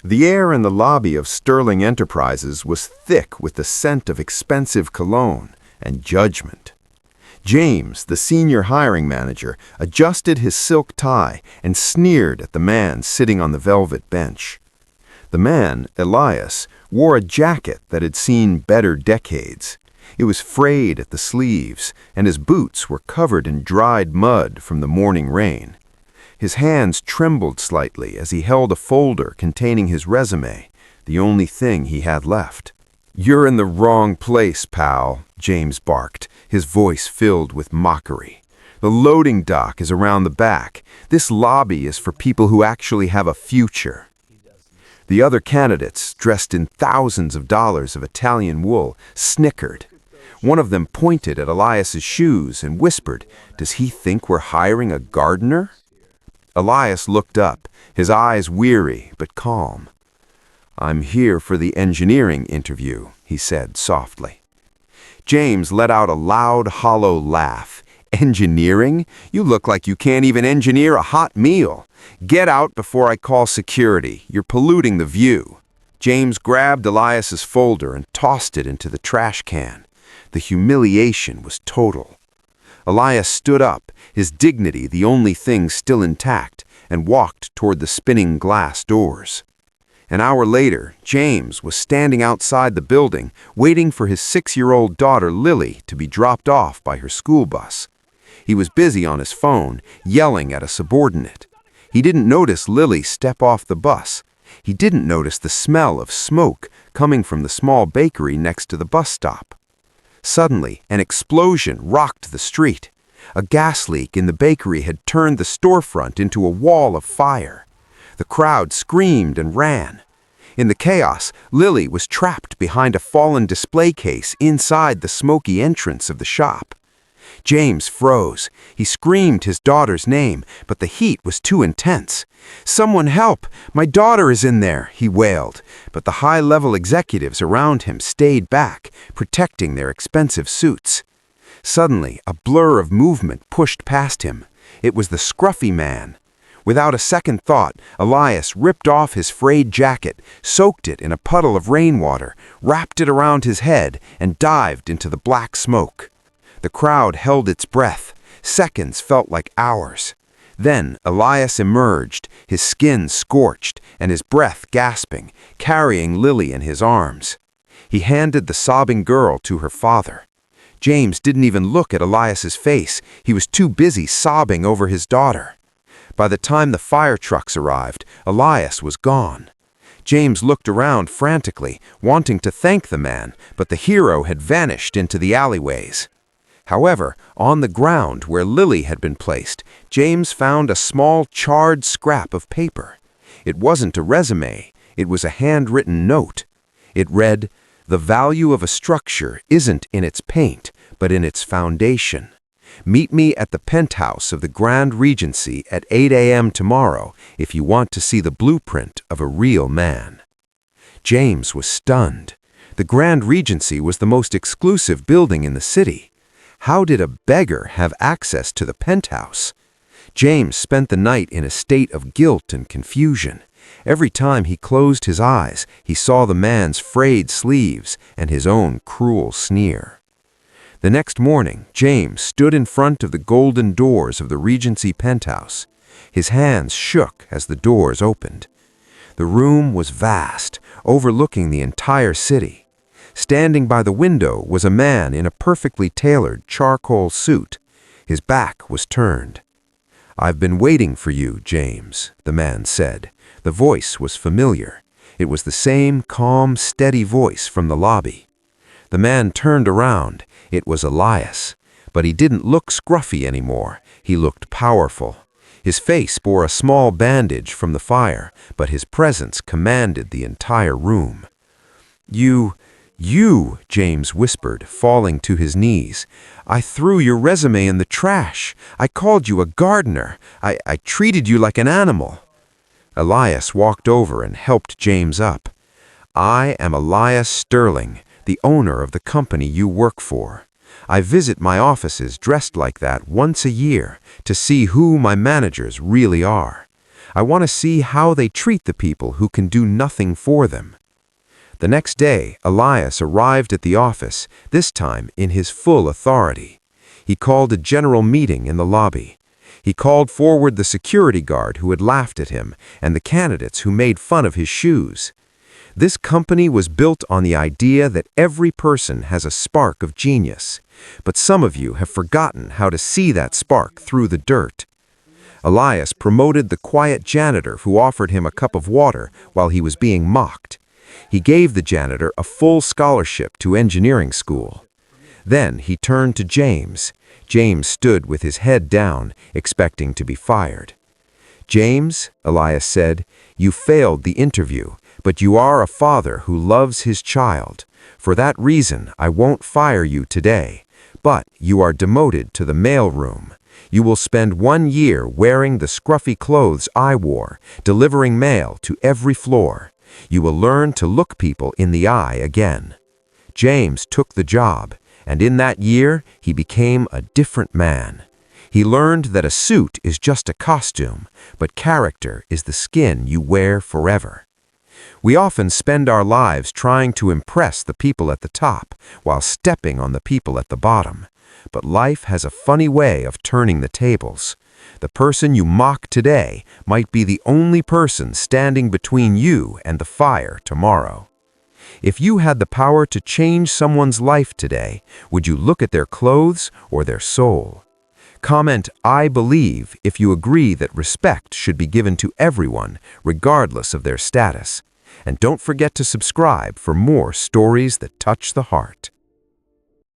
The air in the lobby of Sterling Enterprises was thick with the scent of expensive cologne and judgment. James, the senior hiring manager, adjusted his silk tie and sneered at the man sitting on the velvet bench. The man, Elias, wore a jacket that had seen better decades. It was frayed at the sleeves, and his boots were covered in dried mud from the morning rain. His hands trembled slightly as he held a folder containing his resume, the only thing he had left. "You're in the wrong place, pal," James barked, his voice filled with mockery. "The loading dock is around the back. This lobby is for people who actually have a future." The other candidates, dressed in thousands of dollars of Italian wool, snickered. One of them pointed at Elias's shoes and whispered, "Does he think we're hiring a gardener?" Elias looked up, his eyes weary but calm. "I'm here for the engineering interview," he said softly. James let out a loud, hollow laugh. "Engineering? You look like you can't even engineer a hot meal. Get out before I call security. You're polluting the view." James grabbed Elias's folder and tossed it into the trash can. The humiliation was total. Elias stood up, his dignity the only thing still intact, and walked toward the spinning glass doors. An hour later, James was standing outside the building, waiting for his 6-year-old daughter Lily to be dropped off by her school bus. He was busy on his phone, yelling at a subordinate. He didn't notice Lily step off the bus. He didn't notice the smell of smoke coming from the small bakery next to the bus stop. Suddenly, an explosion rocked the street. A gas leak in the bakery had turned the storefront into a wall of fire. The crowd screamed and ran. In the chaos, Lily was trapped behind a fallen display case inside the smoky entrance of the shop. James froze. He screamed his daughter's name, but the heat was too intense. "Someone help! My daughter is in there!" he wailed, but the high-level executives around him stayed back, protecting their expensive suits. Suddenly, a blur of movement pushed past him. It was the Scruffy man. Without a second thought, Elias ripped off his frayed jacket, soaked it in a puddle of rainwater, wrapped it around his head, and dived into the black smoke. The crowd held its breath. Seconds felt like hours. Then Elias emerged, his skin scorched and his breath gasping, carrying Lily in his arms. He handed the sobbing girl to her father. James didn't even look at Elias's face. He was too busy sobbing over his daughter. By the time the fire trucks arrived, Elias was gone. James looked around frantically, wanting to thank the man, but the hero had vanished into the alleyways. However, on the ground where Lily had been placed, James found a small charred scrap of paper. It wasn't a resume, it was a handwritten note. It read, "The value of a structure isn't in its paint, but in its foundation. Meet me at the penthouse of the Grand Regency at 8 a.m. tomorrow if you want to see the blueprint of a real man." James was stunned. The Grand Regency was the most exclusive building in the city. How did a beggar have access to the penthouse? James spent the night in a state of guilt and confusion. Every time he closed his eyes, he saw the man's frayed sleeves and his own cruel sneer. The next morning, James stood in front of the golden doors of the Regency penthouse. His hands shook as the doors opened. The room was vast, overlooking the entire city. Standing by the window was a man in a perfectly tailored charcoal suit. His back was turned. "I've been waiting for you, James," the man said. The voice was familiar. It was the same calm, steady voice from the lobby. The man turned around. It was Elias. But he didn't look scruffy anymore. He looked powerful. His face bore a small bandage from the fire, but his presence commanded the entire room. You, James whispered, falling to his knees. "I threw your resume in the trash. I called you a gardener. I treated you like an animal." Elias walked over and helped James up. "I am Elias Sterling, the owner of the company you work for. I visit my offices dressed like that once a year to see who my managers really are. I want to see how they treat the people who can do nothing for them." The next day, Elias arrived at the office, this time in his full authority. He called a general meeting in the lobby. He called forward the security guard who had laughed at him and the candidates who made fun of his shoes. This company was built on the idea that every person has a spark of genius, but some of you have forgotten how to see that spark through the dirt. Elias promoted the quiet janitor who offered him a cup of water while he was being mocked. He gave the janitor a full scholarship to engineering school. Then he turned to James. James stood with his head down, expecting to be fired. "James," Elias said, "you failed the interview, but you are a father who loves his child. For that reason, I won't fire you today, but you are demoted to the mail room. You will spend 1 year wearing the scruffy clothes I wore, delivering mail to every floor. You will learn to look people in the eye again." James took the job, and in that year, he became a different man. He learned that a suit is just a costume, but character is the skin you wear forever. We often spend our lives trying to impress the people at the top while stepping on the people at the bottom. But life has a funny way of turning the tables. The person you mock today might be the only person standing between you and the fire tomorrow. If you had the power to change someone's life today, would you look at their clothes or their soul? Comment "I believe" if you agree that respect should be given to everyone, regardless of their status. And don't forget to subscribe for more stories that touch the heart.